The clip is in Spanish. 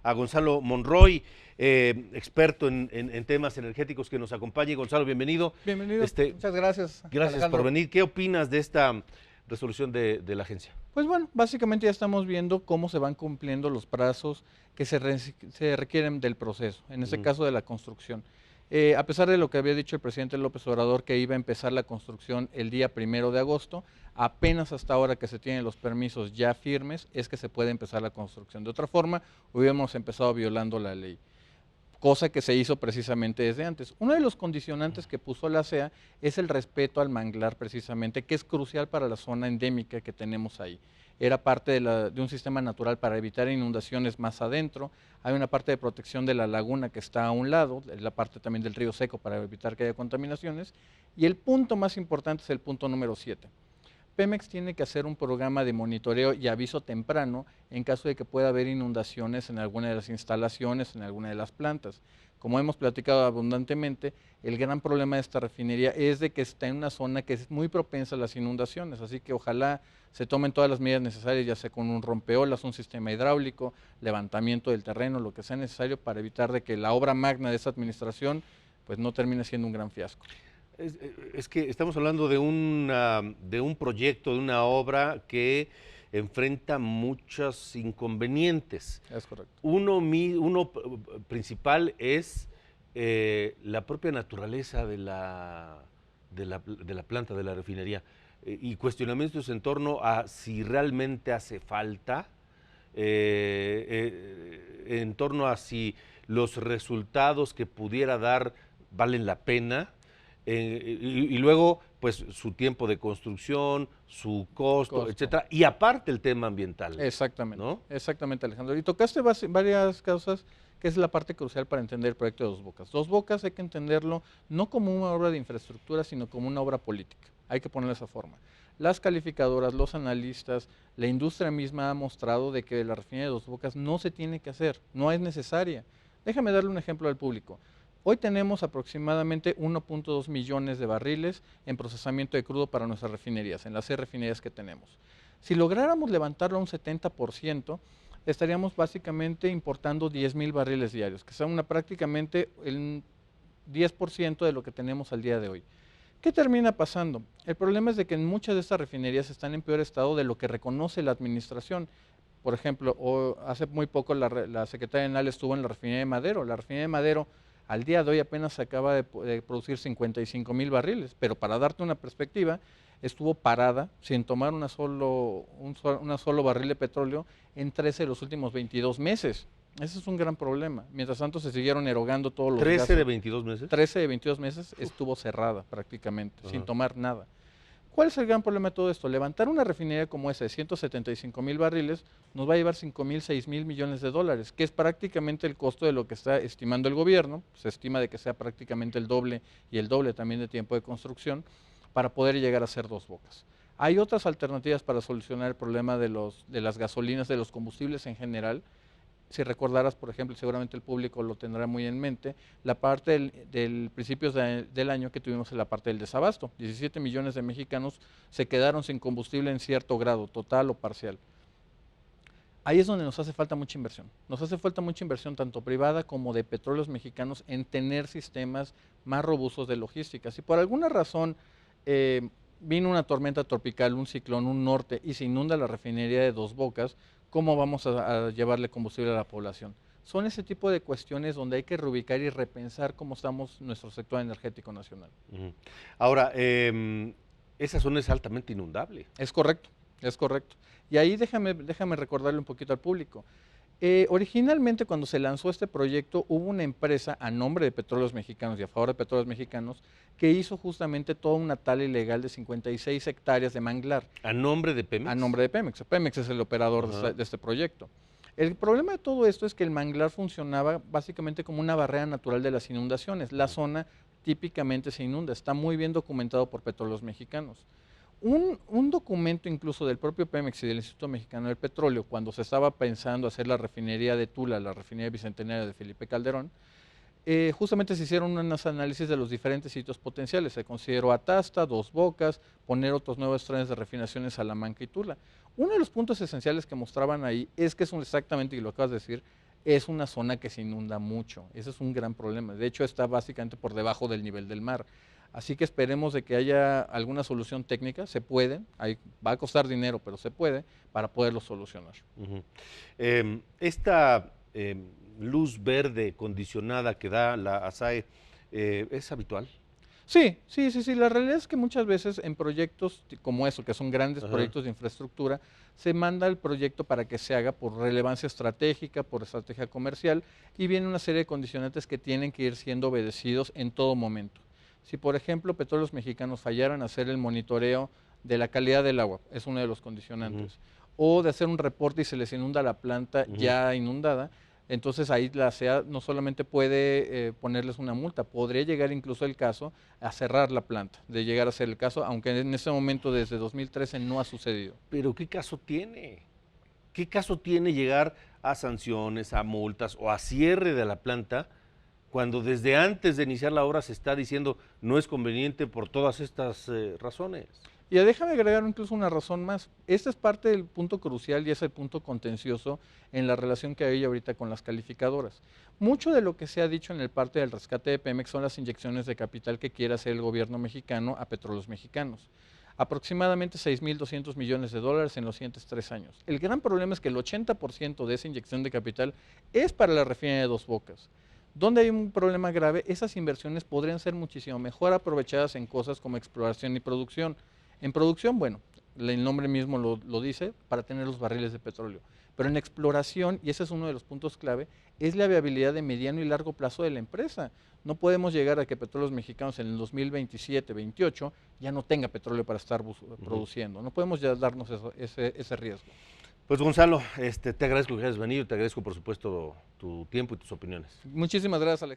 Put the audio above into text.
a Gonzalo Monroy, experto en temas energéticos, que nos acompañe. Gonzalo, bienvenido. Bienvenido, muchas gracias. Gracias Alejandro. por venir. ¿Qué opinas de esta resolución de la agencia? Pues bueno, básicamente ya estamos viendo cómo se van cumpliendo los plazos que se requieren del proceso, en este caso de la construcción. A pesar de lo que había dicho el presidente López Obrador, que iba a empezar la construcción el día 1 de agosto, apenas hasta ahora que se tienen los permisos ya firmes, es que se puede empezar la construcción. De otra forma, hubiéramos empezado violando la ley, cosa que se hizo precisamente desde antes. Uno de los condicionantes que puso la CEA es el respeto al manglar, precisamente, que es crucial para la zona endémica que tenemos ahí. Era parte de un sistema natural para evitar inundaciones más adentro. Hay una parte de protección de la laguna que está a un lado, la parte también del río seco para evitar que haya contaminaciones. Y el punto más importante es el punto número 7. Pemex tiene que hacer un programa de monitoreo y aviso temprano en caso de que pueda haber inundaciones en alguna de las instalaciones, en alguna de las plantas. Como hemos platicado abundantemente, el gran problema de esta refinería es de que está en una zona que es muy propensa a las inundaciones, así que ojalá se tomen todas las medidas necesarias, ya sea con un rompeolas, un sistema hidráulico, levantamiento del terreno, lo que sea necesario para evitar de que la obra magna de esta administración pues no termine siendo un gran fiasco. Es que estamos hablando de un proyecto, de una obra que enfrenta muchos inconvenientes. Es correcto. Uno principal es la propia naturaleza de la planta, de la refinería, y cuestionamientos en torno a si realmente hace falta, en torno a si los resultados que pudiera dar valen la pena. Y luego, pues, su tiempo de construcción, su costo, etcétera, y aparte el tema ambiental. Exactamente, ¿no? exactamente, Alejandro. Y tocaste varias causas, que es la parte crucial para entender el proyecto de Dos Bocas. Dos Bocas hay que entenderlo no como una obra de infraestructura, sino como una obra política. Hay que ponerle esa forma. Las calificadoras, los analistas, la industria misma ha mostrado de que la refinería de Dos Bocas no se tiene que hacer, no es necesaria. Déjame darle un ejemplo al público. Hoy tenemos aproximadamente 1.2 millones de barriles en procesamiento de crudo para nuestras refinerías, en las 6 refinerías que tenemos. Si lográramos levantarlo a un 70%, estaríamos básicamente importando 10,000 barriles diarios, que son prácticamente el 10% de lo que tenemos al día de hoy. ¿Qué termina pasando? El problema es de que en muchas de estas refinerías están en peor estado de lo que reconoce la administración. Por ejemplo, hace muy poco la secretaria Enal estuvo en la refinería de Madero. La refinería de Madero al día de hoy apenas se acaba de producir 55,000 barriles, pero para darte una perspectiva, estuvo parada sin tomar un solo barril de petróleo en 13 de los últimos 22 meses. Ese es un gran problema. Mientras tanto se siguieron erogando todos los gases. ¿13 de 22 meses? 13 de 22 meses estuvo cerrada prácticamente, sin tomar nada. ¿Cuál es el gran problema de todo esto? Levantar una refinería como esa de 175,000 barriles nos va a llevar 5,000, 6,000 millones de dólares, que es prácticamente el costo de lo que está estimando el gobierno. Se estima de que sea prácticamente el doble y el doble también de tiempo de construcción para poder llegar a ser Dos Bocas. Hay otras alternativas para solucionar el problema de las gasolinas, de los combustibles en general. Si recordarás, por ejemplo, seguramente el público lo tendrá muy en mente, la parte del principios del año que tuvimos en la parte del desabasto. 17 millones de mexicanos se quedaron sin combustible en cierto grado, total o parcial. Ahí es donde nos hace falta mucha inversión. Nos hace falta mucha inversión tanto privada como de petróleos mexicanos en tener sistemas más robustos de logística. Si por alguna razón vino una tormenta tropical, un ciclón, un norte y se inunda la refinería de Dos Bocas, ¿cómo vamos a llevarle combustible a la población? Son ese tipo de cuestiones donde hay que reubicar y repensar cómo estamos nuestro sector energético nacional. Ahora, esa zona es altamente inundable. Es correcto, es correcto. Y ahí déjame recordarle un poquito al público. Originalmente cuando se lanzó este proyecto hubo una empresa a nombre de Petróleos Mexicanos y a favor de Petróleos Mexicanos que hizo justamente toda una tala ilegal de 56 hectáreas de manglar. ¿A nombre de Pemex? A nombre de Pemex. Pemex es el operador de este proyecto. El problema de todo esto es que el manglar funcionaba básicamente como una barrera natural de las inundaciones. La zona típicamente se inunda, está muy bien documentado por Petróleos Mexicanos. Un documento incluso del propio Pemex y del Instituto Mexicano del Petróleo, cuando se estaba pensando hacer la refinería de Tula, la refinería bicentenaria de Felipe Calderón, justamente se hicieron unos análisis de los diferentes sitios potenciales. Se consideró Atasta, Dos Bocas, poner otros nuevos trenes de refinación Salamanca y Tula. Uno de los puntos esenciales que mostraban ahí es que es exactamente, y lo acabas de decir, es una zona que se inunda mucho. Ese es un gran problema. De hecho, está básicamente por debajo del nivel del mar. Así que esperemos de que haya alguna solución técnica, se puede, va a costar dinero, pero se puede, para poderlo solucionar. Esta luz verde condicionada que da la ASAE, ¿es habitual? Sí, sí, sí, sí. La realidad es que muchas veces en proyectos como eso, que son grandes proyectos de infraestructura, se manda el proyecto para que se haga por relevancia estratégica, por estrategia comercial, y viene una serie de condicionantes que tienen que ir siendo obedecidos en todo momento. Si, por ejemplo, Petróleos Mexicanos fallaran a hacer el monitoreo de la calidad del agua, es uno de los condicionantes, o de hacer un reporte y se les inunda la planta ya inundada, entonces ahí la SEA no solamente puede ponerles una multa, podría llegar incluso el caso a cerrar la planta, de llegar a ser el caso, aunque en ese momento desde 2013 no ha sucedido. Pero ¿qué caso tiene? ¿Qué caso tiene llegar a sanciones, a multas o a cierre de la planta cuando desde antes de iniciar la obra se está diciendo no es conveniente por todas estas razones? Y déjame agregar incluso una razón más. Este es parte del punto crucial y es el punto contencioso en la relación que hay ahorita con las calificadoras. Mucho de lo que se ha dicho en el parte del rescate de Pemex son las inyecciones de capital que quiere hacer el gobierno mexicano a Petróleos Mexicanos. Aproximadamente 6.200 millones de dólares en los siguientes 3 años. El gran problema es que el 80% de esa inyección de capital es para la refinería de Dos Bocas. Donde hay un problema grave, esas inversiones podrían ser muchísimo mejor aprovechadas en cosas como exploración y producción. En producción, bueno, el nombre mismo lo dice, para tener los barriles de petróleo. Pero en exploración, y ese es uno de los puntos clave, es la viabilidad de mediano y largo plazo de la empresa. No podemos llegar a que Petróleos Mexicanos en el 2027-28 ya no tenga petróleo para estar produciendo. No podemos ya darnos ese riesgo. Pues Gonzalo, te agradezco que hayas venido, te agradezco por supuesto tu tiempo y tus opiniones. Muchísimas gracias, Alejandro.